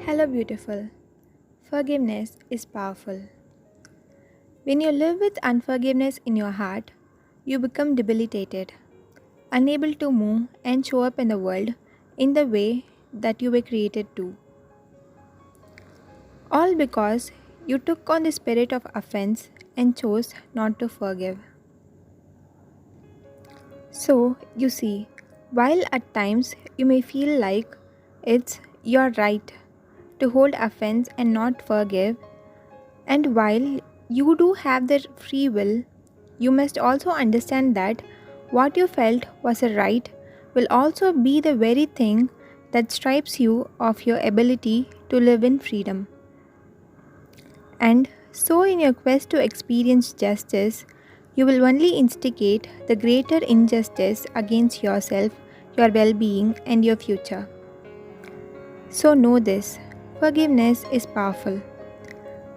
Hello, beautiful. Forgiveness is powerful. When you live with unforgiveness in your heart, you become debilitated, unable to move and show up in the world in the way that you were created to. All because you took on the spirit of offense and chose not to forgive. So, you see, while at times you may feel like it's your right to hold offense and not forgive, and while you do have the free will, you must also understand that what you felt was a right will also be the very thing that strips you of your ability to live in freedom. And so, in your quest to experience justice, you will only instigate the greater injustice against yourself, your well being, and your future. So, know this: forgiveness is powerful.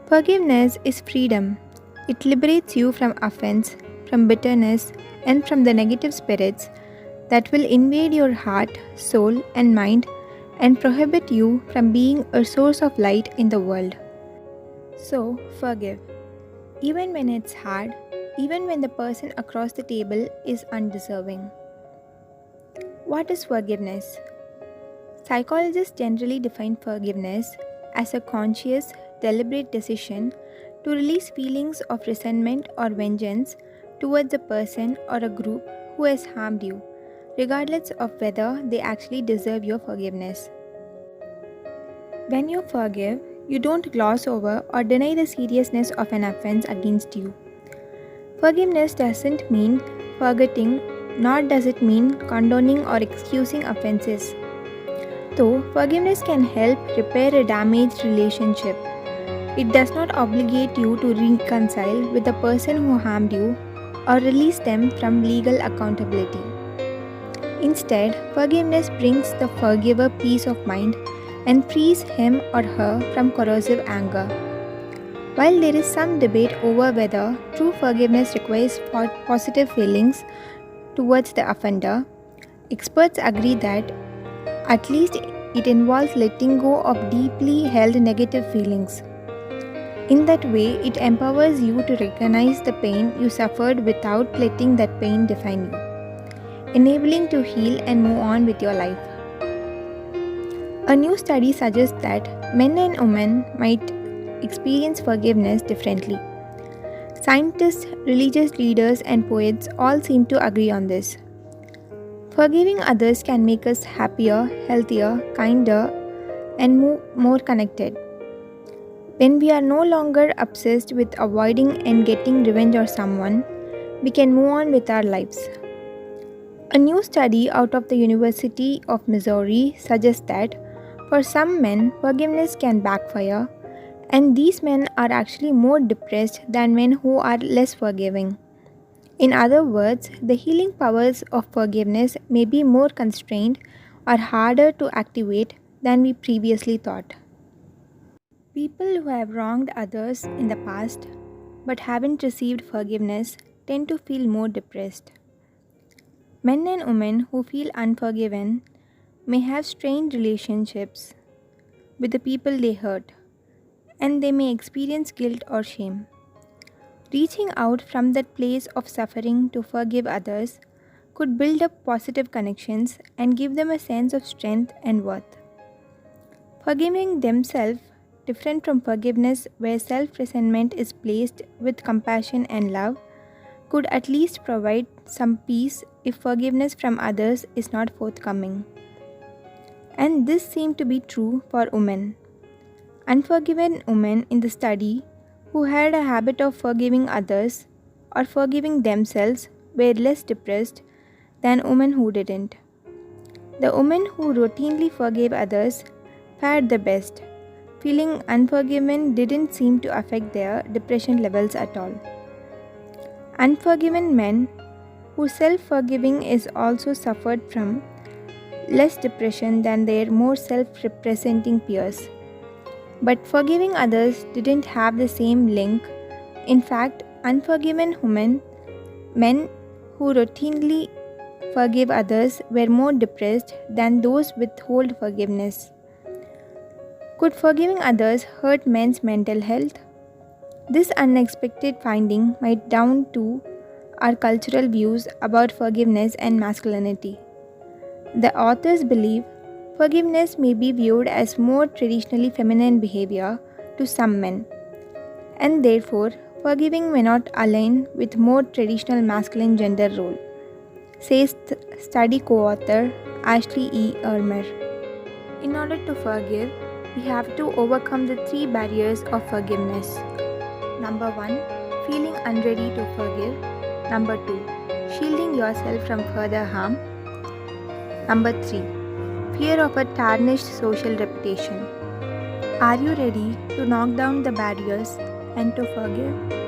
Forgiveness is freedom. It liberates you from offense, from bitterness, and from the negative spirits that will invade your heart, soul, and mind and prohibit you from being a source of light in the world. So, forgive. Even when it's hard, even when the person across the table is undeserving. What is forgiveness? Psychologists generally define forgiveness as a conscious, deliberate decision to release feelings of resentment or vengeance towards a person or a group who has harmed you, regardless of whether they actually deserve your forgiveness. When you forgive, you don't gloss over or deny the seriousness of an offense against you. Forgiveness doesn't mean forgetting, nor does it mean condoning or excusing offenses. Though forgiveness can help repair a damaged relationship, it does not obligate you to reconcile with the person who harmed you or release them from legal accountability. Instead, forgiveness brings the forgiver peace of mind and frees him or her from corrosive anger. While there is some debate over whether true forgiveness requires positive feelings towards the offender, experts agree that at least it involves letting go of deeply held negative feelings. In that way, it empowers you to recognize the pain you suffered without letting that pain define you, enabling to heal and move on with your life. A new study suggests that men and women might experience forgiveness differently. Scientists, religious leaders, and poets all seem to agree on this. Forgiving others can make us happier, healthier, kinder, and more connected. When we are no longer obsessed with avoiding and getting revenge on someone, we can move on with our lives. A new study out of the University of Missouri suggests that for some men, forgiveness can backfire, and these men are actually more depressed than men who are less forgiving. In other words, the healing powers of forgiveness may be more constrained or harder to activate than we previously thought. People who have wronged others in the past but haven't received forgiveness tend to feel more depressed. Men and women who feel unforgiven may have strained relationships with the people they hurt, and they may experience guilt or shame. Reaching out from that place of suffering to forgive others could build up positive connections and give them a sense of strength and worth. Forgiving themselves, different from forgiveness where self resentment is placed with compassion and love, could at least provide some peace if forgiveness from others is not forthcoming. And this seemed to be true for women. Unforgiven women in the study who had a habit of forgiving others or forgiving themselves were less depressed than women who didn't. The women who routinely forgave others fared the best. Feeling unforgiven didn't seem to affect their depression levels at all. Unforgiven men whose self forgiving is also suffered from less depression than their more self representing peers. But forgiving others didn't have the same link. In fact, unforgiven men who routinely forgive others were more depressed than those withhold forgiveness. Could forgiving others hurt men's mental health? This unexpected finding might down to our cultural views about forgiveness and masculinity. The authors believe forgiveness may be viewed as more traditionally feminine behavior to some men, and therefore forgiving may not align with more traditional masculine gender role, says study co-author Ashley E. Ermer. In order to forgive, we have to overcome the three barriers of forgiveness. Number 1, feeling unready to forgive. Number 2, shielding yourself from further harm. Number 3, fear of a tarnished social reputation. Are you ready to knock down the barriers and to forgive?